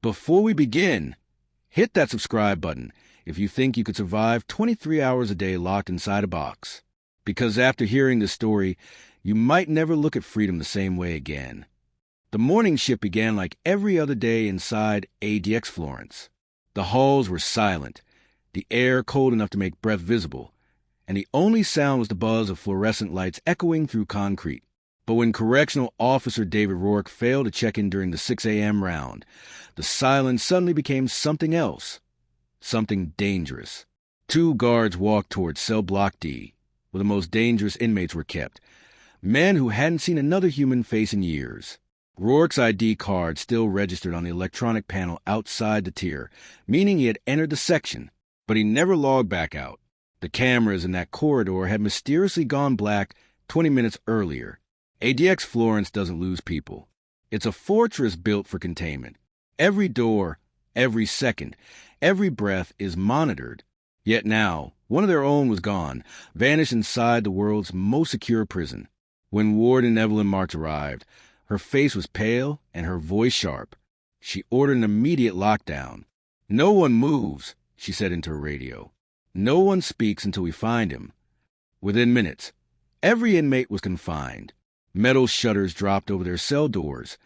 Before we begin, hit that subscribe button if you think you could survive 23 hours a day locked inside a box. Because after hearing this story, you might never look at freedom the same way again. The morning shift began like every other day inside ADX Florence. The halls were silent, the air cold enough to make breath visible, and the only sound was the buzz of fluorescent lights echoing through concrete. But when Correctional Officer David Rourke failed to check in during the 6 a.m. round, the silence suddenly became something else, something dangerous. 2 guards walked towards cell block D, where the most dangerous inmates were kept, men who hadn't seen another human face in years. Rourke's ID card still registered on the electronic panel outside the tier, meaning he had entered the section, but he never logged back out. The cameras in that corridor had mysteriously gone black 20 minutes earlier. ADX Florence doesn't lose people. It's a fortress built for containment. Every door, every second, every breath is monitored. Yet now, one of their own was gone, vanished inside the world's most secure prison. When Warden Evelyn Marks arrived, her face was pale and her voice sharp. She ordered an immediate lockdown. "No one moves," she said into her radio. "No one speaks until we find him." Within minutes, every inmate was confined. Metal shutters dropped over their cell doors,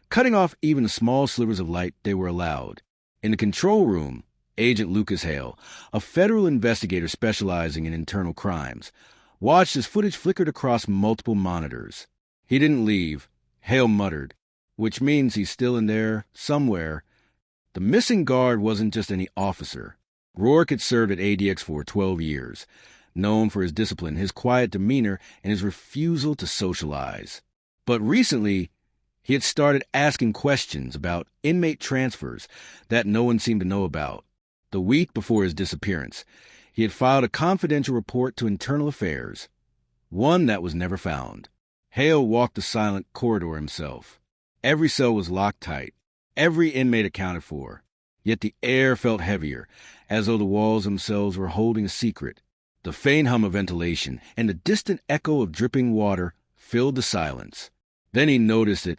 cutting off even the small slivers of light they were allowed. In the control room, Agent Lucas Hale, a federal investigator specializing in internal crimes, watched as footage flickered across multiple monitors. He didn't leave, Hale muttered, which means he's still in there, somewhere. The missing guard wasn't just any officer. Rourke had served at ADX for 12 years, known for his discipline, his quiet demeanor, and his refusal to socialize. But recently, he had started asking questions about inmate transfers that no one seemed to know about. The week before his disappearance, he had filed a confidential report to Internal Affairs, one that was never found. Hale walked the silent corridor himself. Every cell was locked tight, every inmate accounted for. Yet the air felt heavier, as though the walls themselves were holding a secret. The faint hum of ventilation and the distant echo of dripping water filled the silence. Then he noticed it,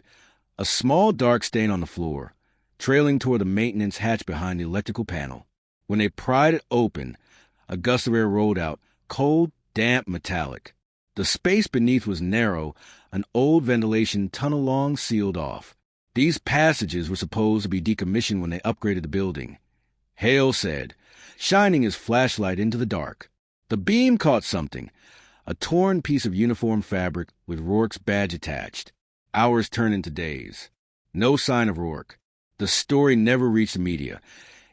a small dark stain on the floor, trailing toward the maintenance hatch behind the electrical panel. When they pried it open, a gust of air rolled out, cold, damp, metallic. The space beneath was narrow, an old ventilation tunnel long sealed off. These passages were supposed to be decommissioned when they upgraded the building. Hale said, shining his flashlight into the dark. The beam caught something, a torn piece of uniform fabric with Rourke's badge attached. Hours turned into days. No sign of Rourke. The story never reached the media.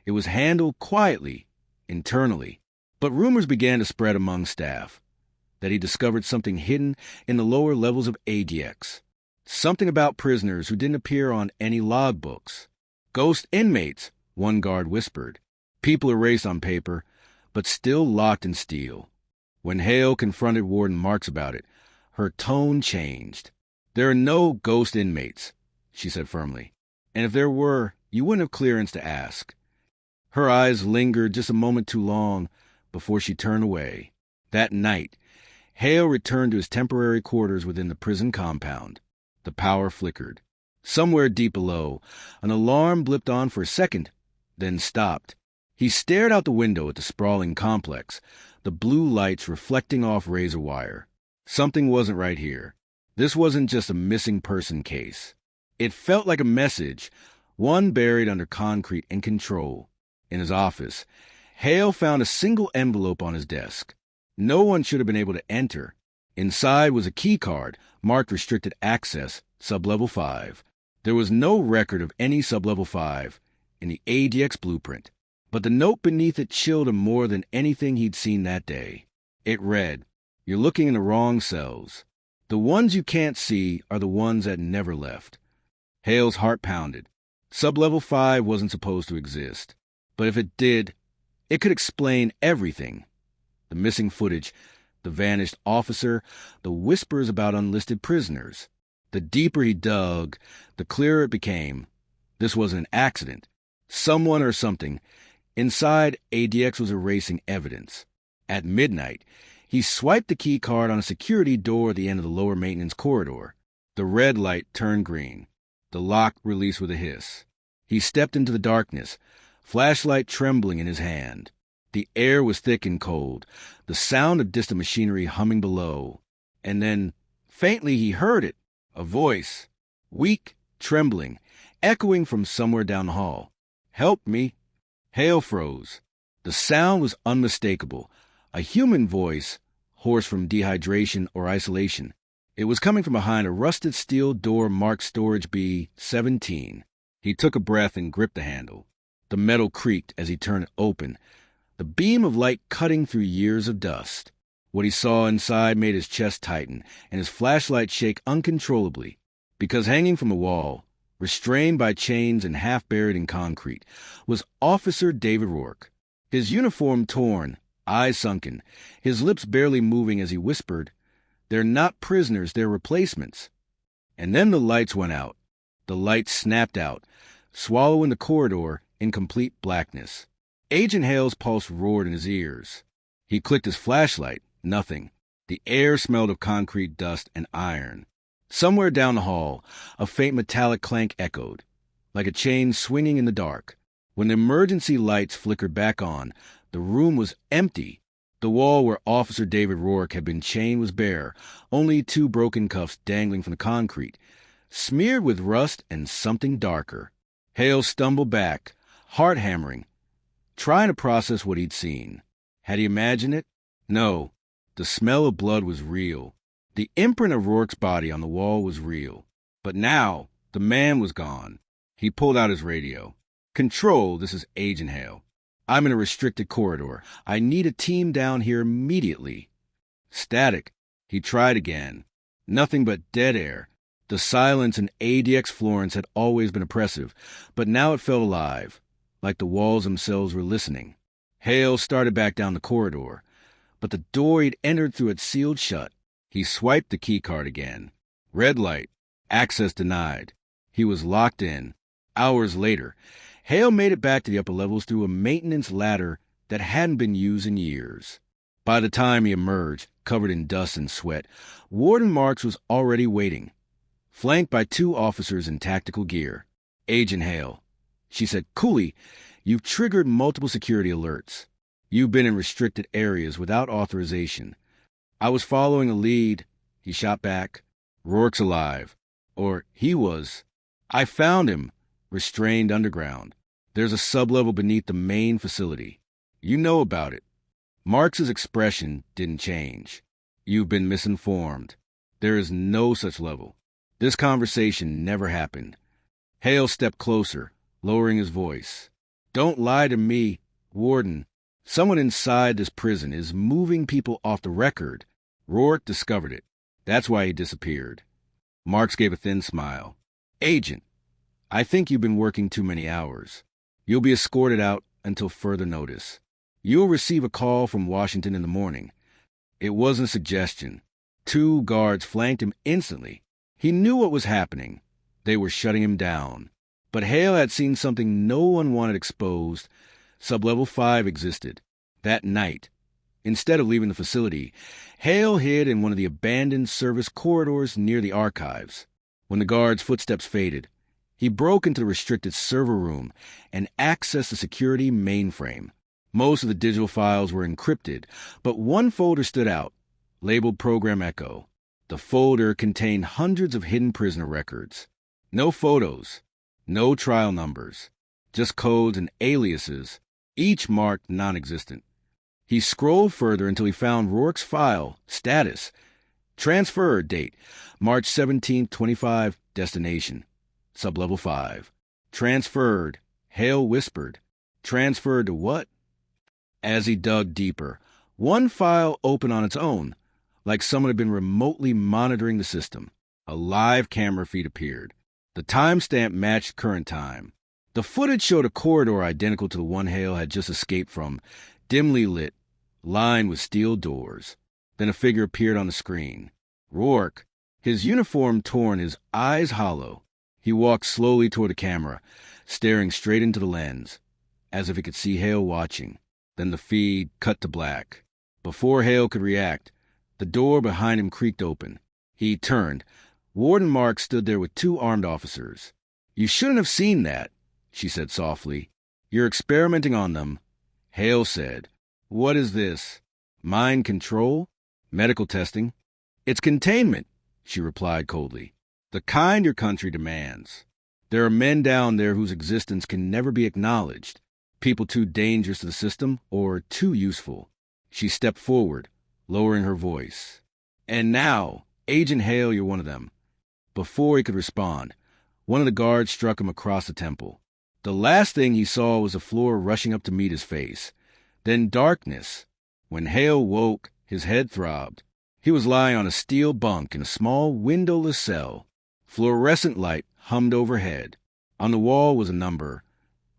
It was handled quietly, internally. But rumors began to spread among staff that he discovered something hidden in the lower levels of ADX. Something about prisoners who didn't appear on any logbooks. Ghost inmates, one guard whispered. People erased on paper, but still locked in steel. When Hale confronted Warden Marks about it, her tone changed. "There are no ghost inmates," she said firmly. "And if there were, you wouldn't have clearance to ask." Her eyes lingered just a moment too long before she turned away. That night, Hale returned to his temporary quarters within the prison compound. The power flickered. Somewhere deep below, an alarm blipped on for a second, then stopped. He stared out the window at the sprawling complex, the blue lights reflecting off razor wire. Something wasn't right here. This wasn't just a missing person case. It felt like a message, one buried under concrete and control. In his office, Hale found a single envelope on his desk. No one should have been able to enter. Inside was a key card marked Restricted Access, Sublevel 5. There was no record of any Sublevel 5 in the ADX blueprint, but the note beneath it chilled him more than anything he'd seen that day. It read, "You're looking in the wrong cells. The ones you can't see are the ones that never left." Hale's heart pounded. Sublevel 5 wasn't supposed to exist. But if it did, it could explain everything. The missing footage, the vanished officer, the whispers about unlisted prisoners. The deeper he dug, the clearer it became. This wasn't an accident. Someone or something inside ADX was erasing evidence. At midnight, he swiped the key card on a security door at the end of the lower maintenance corridor. The red light turned green. The lock released with a hiss. He stepped into the darkness, flashlight trembling in his hand. The air was thick and cold, the sound of distant machinery humming below. And then, faintly, he heard it, a voice, weak, trembling, echoing from somewhere down the hall. "Help me." Hale froze. The sound was unmistakable, a human voice, hoarse from dehydration or isolation. It was coming from behind a rusted steel door marked Storage B-17. He took a breath and gripped the handle. The metal creaked as he turned it open, the beam of light cutting through years of dust. What he saw inside made his chest tighten and his flashlight shake uncontrollably, because hanging from a wall, restrained by chains and half buried in concrete, was Officer David Rourke. His uniform torn, eyes sunken, his lips barely moving as he whispered, "They're not prisoners, they're replacements." And then the lights went out. The lights snapped out, swallowing the corridor in complete blackness. Agent Hale's pulse roared in his ears. He clicked his flashlight. Nothing. The air smelled of concrete dust and iron. Somewhere down the hall, a faint metallic clank echoed, like a chain swinging in the dark. When the emergency lights flickered back on, the room was empty. The wall where Officer David Rourke had been chained was bare, only 2 broken cuffs dangling from the concrete, smeared with rust and something darker. Hale stumbled back, heart hammering, trying to process what he'd seen. Had he imagined it? No. The smell of blood was real. The imprint of Rourke's body on the wall was real. But now, the man was gone. He pulled out his radio. "Control, this is Agent Hale. I'm in a restricted corridor. I need a team down here immediately." Static. He tried again. Nothing but dead air. The silence in ADX Florence had always been oppressive, but now it felt alive, like the walls themselves were listening. Hale started back down the corridor, but the door he'd entered through had sealed shut. He swiped the keycard again. Red light. Access denied. He was locked in. Hours later, Hale made it back to the upper levels through a maintenance ladder that hadn't been used in years. By the time he emerged, covered in dust and sweat, Warden Marks was already waiting, flanked by 2 officers in tactical gear. "Agent Hale," she said coolly, "you've triggered multiple security alerts. You've been in restricted areas without authorization." "I was following a lead," he shot back. "Rourke's alive. Or he was. I found him, restrained underground. There's a sublevel beneath the main facility. You know about it." Marks's expression didn't change. "You've been misinformed. There is no such level. This conversation never happened." Hale stepped closer, lowering his voice. "Don't lie to me, Warden. Someone inside this prison is moving people off the record. Rourke discovered it. That's why he disappeared." Marks gave a thin smile. "Agent, I think you've been working too many hours. You'll be escorted out until further notice. You'll receive a call from Washington in the morning." It wasn't a suggestion. 2 guards flanked him instantly. He knew what was happening. They were shutting him down. But Hale had seen something no one wanted exposed. Sublevel 5 existed. That night, instead of leaving the facility, Hale hid in one of the abandoned service corridors near the archives. When the guard's footsteps faded, he broke into the restricted server room and accessed the security mainframe. Most of the digital files were encrypted, but one folder stood out, labeled Program Echo. The folder contained hundreds of hidden prisoner records. No photos, no trial numbers, just codes and aliases, each marked non-existent. He scrolled further until he found Rourke's file, status, transfer date, March 17, 25, destination, sublevel 5. Transferred, Hale whispered. Transferred to what? As he dug deeper, one file opened on its own, like someone had been remotely monitoring the system. A live camera feed appeared. The timestamp matched current time. The footage showed a corridor identical to the one Hale had just escaped from, dimly lit, lined with steel doors. Then a figure appeared on the screen. Rourke, his uniform torn, his eyes hollow. He walked slowly toward the camera, staring straight into the lens, as if he could see Hale watching. Then the feed cut to black. Before Hale could react, the door behind him creaked open. He turned. Warden Marks stood there with 2 armed officers. "You shouldn't have seen that," she said softly. "You're experimenting on them." Hale said, "What is this? Mind control? Medical testing?" "It's containment," she replied coldly. "The kind your country demands. There are men down there whose existence can never be acknowledged. People too dangerous to the system or too useful." She stepped forward, lowering her voice. "And now, Agent Hale, you're one of them." Before he could respond, one of the guards struck him across the temple. The last thing he saw was the floor rushing up to meet his face. Then darkness. When Hale woke, his head throbbed. He was lying on a steel bunk in a small, windowless cell. Fluorescent light hummed overhead. On the wall was a number,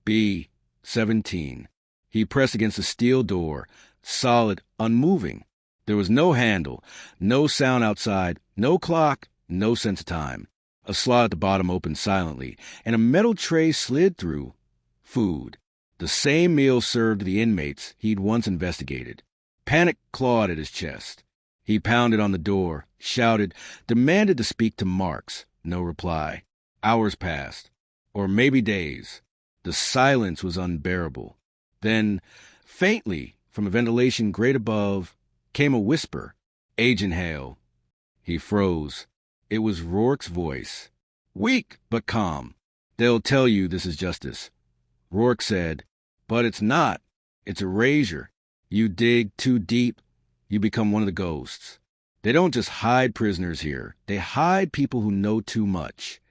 B-17. He pressed against the steel door, solid, unmoving. There was no handle, no sound outside, no clock, no sense of time. A slot at the bottom opened silently, and a metal tray slid through. Food. The same meal served to the inmates he'd once investigated. Panic clawed at his chest. He pounded on the door, shouted, demanded to speak to Marks. No reply. Hours passed. Or maybe days. The silence was unbearable. Then, faintly, from a ventilation grate above, came a whisper. "Agent Hale." He froze. It was Rourke's voice. "Weak, but calm. They'll tell you this is justice." Rourke said, "But it's not. It's erasure. You dig too deep, you become one of the ghosts. They don't just hide prisoners here. They hide people who know too much."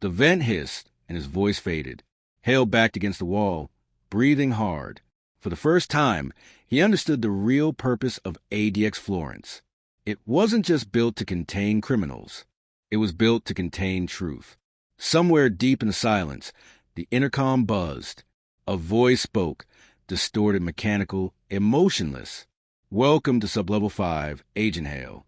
The vent hissed, and his voice faded. Hale backed against the wall, breathing hard. For the first time, he understood the real purpose of ADX Florence. It wasn't just built to contain criminals. It was built to contain truth. Somewhere deep in the silence, the intercom buzzed. A voice spoke, distorted, mechanical, emotionless. "Welcome to Sublevel 5, Agent Hale."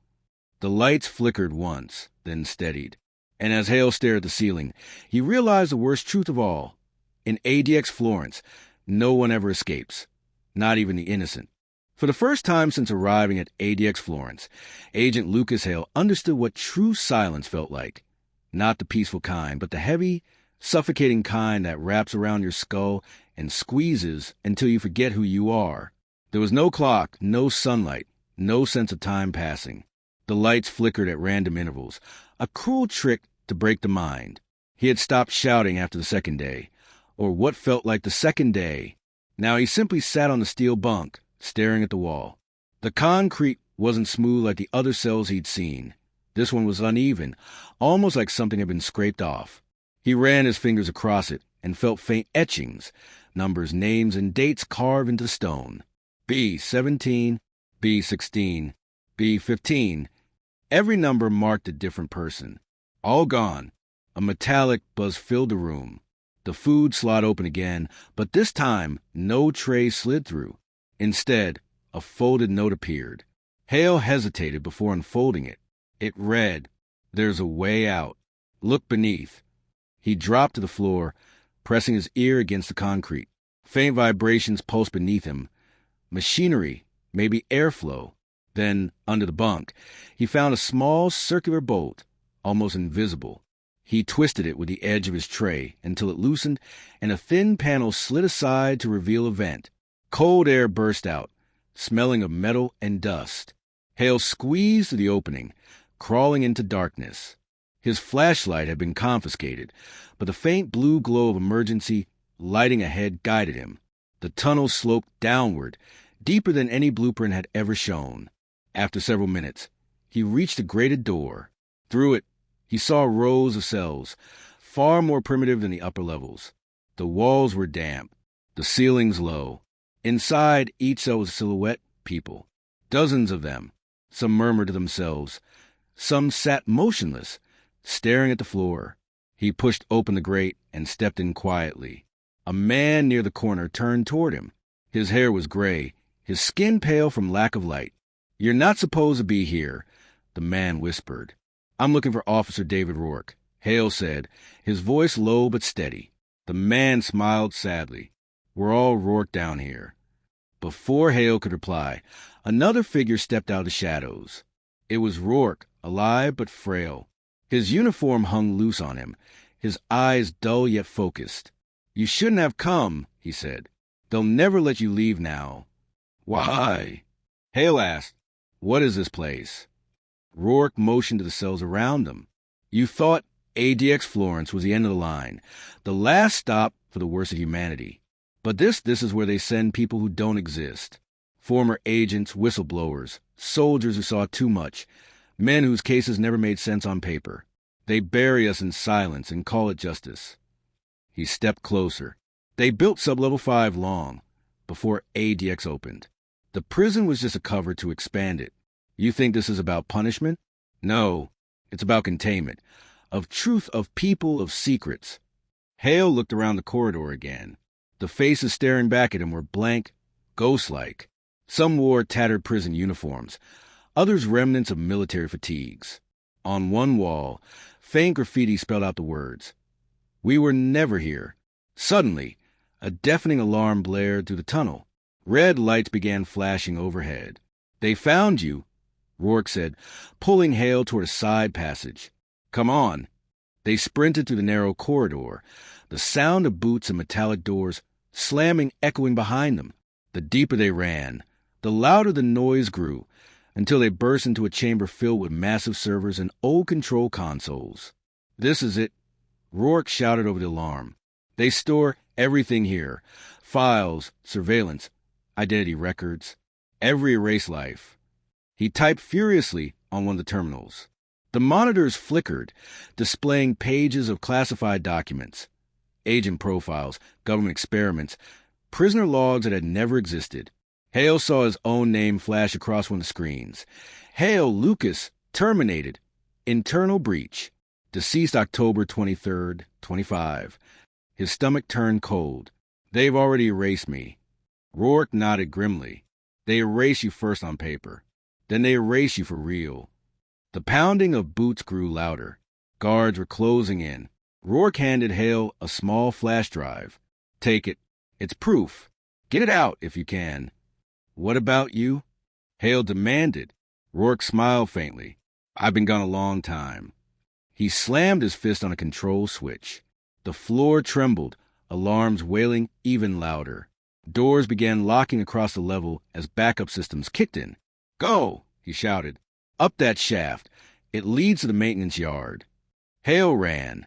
The lights flickered once, then steadied. And as Hale stared at the ceiling, he realized the worst truth of all. In ADX Florence, no one ever escapes, not even the innocent. For the first time since arriving at ADX Florence, Agent Lucas Hale understood what true silence felt like. Not the peaceful kind, but the heavy, suffocating kind that wraps around your skull and squeezes until you forget who you are. There was no clock, no sunlight, no sense of time passing. The lights flickered at random intervals, a cruel trick to break the mind. He had stopped shouting after the second day, or what felt like the second day. Now he simply sat on the steel bunk, staring at the wall. The concrete wasn't smooth like the other cells he'd seen. This one was uneven, almost like something had been scraped off. He ran his fingers across it and felt faint etchings, numbers, names, and dates carved into stone. B-17, B-16, B-15. Every number marked a different person. All gone. A metallic buzz filled the room. The food slot open again, but this time no tray slid through. Instead, a folded note appeared. Hale hesitated before unfolding it. It read, "There's a way out. Look beneath." He dropped to the floor, pressing his ear against the concrete. Faint vibrations pulsed beneath him. Machinery, maybe airflow. Then, under the bunk, he found a small circular bolt, almost invisible. He twisted it with the edge of his tray until it loosened, and a thin panel slid aside to reveal a vent. Cold air burst out, smelling of metal and dust. Hale squeezed through the opening, crawling into darkness. His flashlight had been confiscated, but the faint blue glow of emergency lighting ahead guided him. The tunnel sloped downward, deeper than any blueprint had ever shown. After several minutes, he reached a grated door. Through it, he saw rows of cells, far more primitive than the upper levels. The walls were damp, the ceilings low. Inside each cell was a silhouette, people. Dozens of them. Some murmured to themselves. Some sat motionless, staring at the floor. He pushed open the grate and stepped in quietly. A man near the corner turned toward him. His hair was gray, his skin pale from lack of light. "You're not supposed to be here," the man whispered. "I'm looking for Officer David Rourke," Hale said, his voice low but steady. The man smiled sadly. "We're all Rourke down here." Before Hale could reply, another figure stepped out of the shadows. It was Rourke, alive but frail. His uniform hung loose on him, his eyes dull yet focused. You shouldn't have come, he said. They'll never let you leave now. Why? Hale asked. What is this place? Rourke motioned to the cells around them. You thought ADX Florence was the end of the line, the last stop for the worst of humanity. But this is where they send people who don't exist. Former agents, whistleblowers, soldiers who saw too much, men whose cases never made sense on paper. They bury us in silence and call it justice. He stepped closer. They built Sublevel 5 long, before ADX opened. The prison was just a cover to expand it. You think this is about punishment? No, it's about containment. Of truth, of people, of secrets. Hale looked around the corridor again. The faces staring back at him were blank, ghost-like. Some wore tattered prison uniforms, others remnants of military fatigues. On one wall, faint graffiti spelled out the words, "We were never here." Suddenly, a deafening alarm blared through the tunnel. Red lights began flashing overhead. "They found you," Rourke said, pulling Hale toward a side passage. "Come on." They sprinted through the narrow corridor, the sound of boots and metallic doors slamming echoing behind them. The deeper they ran, the louder the noise grew, until they burst into a chamber filled with massive servers and old control consoles. "This is it," Rourke shouted over the alarm. "They store everything here. Files, surveillance, identity records, every erased life." He typed furiously on one of the terminals. The monitors flickered, displaying pages of classified documents, agent profiles, government experiments, prisoner logs that had never existed. Hale saw his own name flash across one of the screens. Hale Lucas, terminated. Internal breach. Deceased October 23rd, 25. His stomach turned cold. "They've already erased me." Rourke nodded grimly. "They erase you first on paper. Then they erase you for real." The pounding of boots grew louder. Guards were closing in. Rourke handed Hale a small flash drive. "Take it. It's proof. Get it out if you can." "What about you?" Hale demanded. Rourke smiled faintly. "I've been gone a long time." He slammed his fist on a control switch. The floor trembled, alarms wailing even louder. Doors began locking across the level as backup systems kicked in. "Go!" he shouted. "Up that shaft. It leads to the maintenance yard." Hale ran,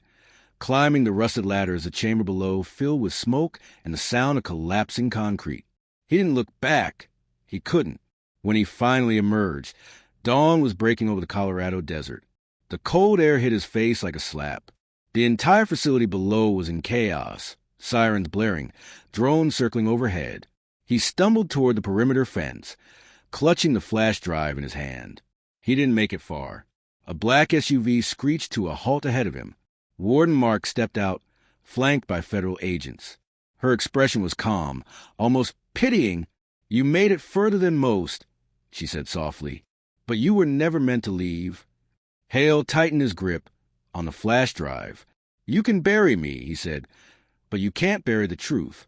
climbing the rusted ladder as the chamber below filled with smoke and the sound of collapsing concrete. He didn't look back. He couldn't. When he finally emerged, dawn was breaking over the Colorado desert. The cold air hit his face like a slap. The entire facility below was in chaos, sirens blaring, drones circling overhead. He stumbled toward the perimeter fence, clutching the flash drive in his hand. He didn't make it far. A black SUV screeched to a halt ahead of him. Warden Mark stepped out, flanked by federal agents. Her expression was calm, almost pitying. "You made it further than most," she said softly. "But you were never meant to leave." Hale tightened his grip on the flash drive. "You can bury me," he said, "but you can't bury the truth."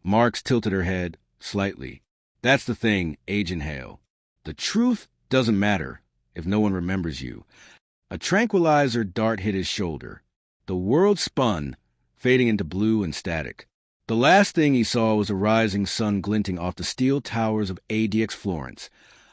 Marks tilted her head slightly. "That's the thing, Agent Hale. The truth doesn't matter if no one remembers you." A tranquilizer dart hit his shoulder. The world spun, fading into blue and static. The last thing he saw was a rising sun glinting off the steel towers of ADX Florence,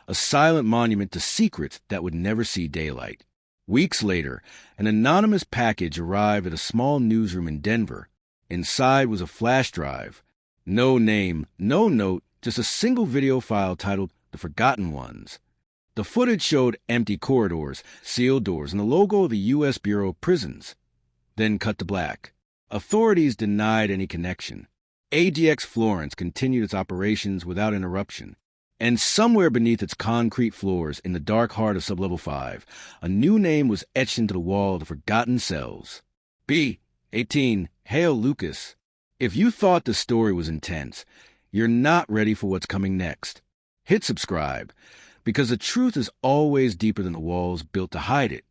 a silent monument to secrets that would never see daylight. Weeks later, an anonymous package arrived at a small newsroom in Denver. Inside was a flash drive. No name, no note, just a single video file titled The Forgotten Ones. The footage showed empty corridors, sealed doors, and the logo of the U.S. Bureau of Prisons. Then cut to black. Authorities denied any connection. ADX Florence continued its operations without interruption. And somewhere beneath its concrete floors, in the dark heart of Sublevel 5, a new name was etched into the wall of the forgotten cells. B-18, Hale Lucas. If you thought the story was intense, you're not ready for what's coming next. Hit subscribe, because the truth is always deeper than the walls built to hide it.